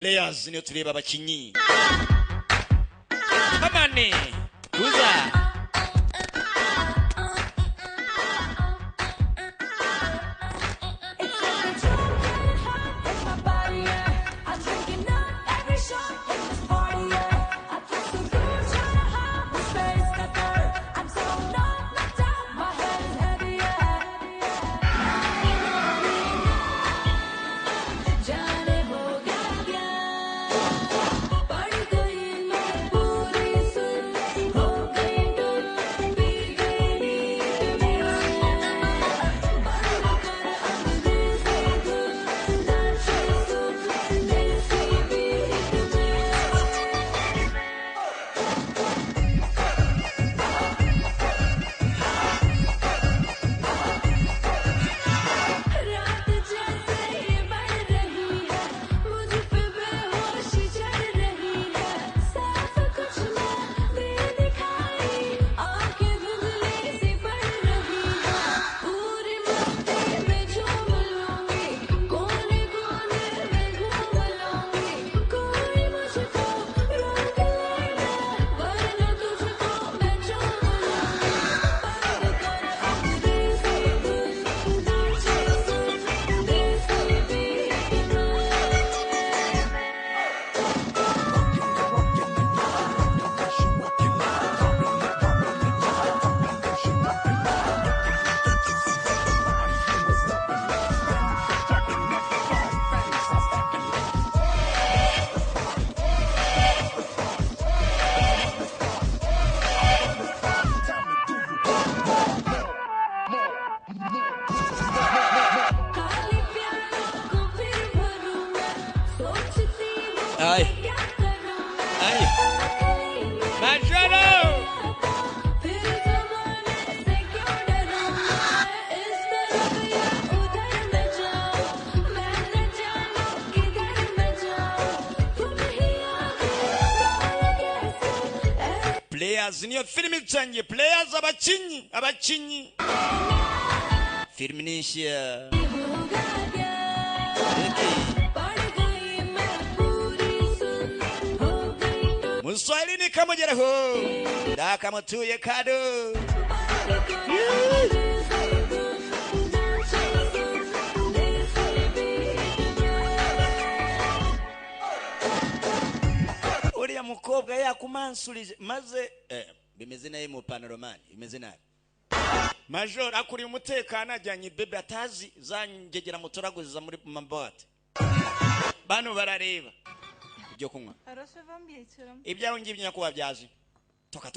players niyo tureba abakinyi amane kuza Ay. Ay. Majoro. Players niyo film change players abakinyi film nisha Muswahili kama jeraho da kama tuye kado uriya mukobwa yakumansurije maze bimeze naye mu panoromani bimeze naye Major akuri umutekano ajyanye bebe atazi zangegera muturaguza muri mambate bano barareba ibyo kunywa ibyaho ngibyo nyakuba byaje toka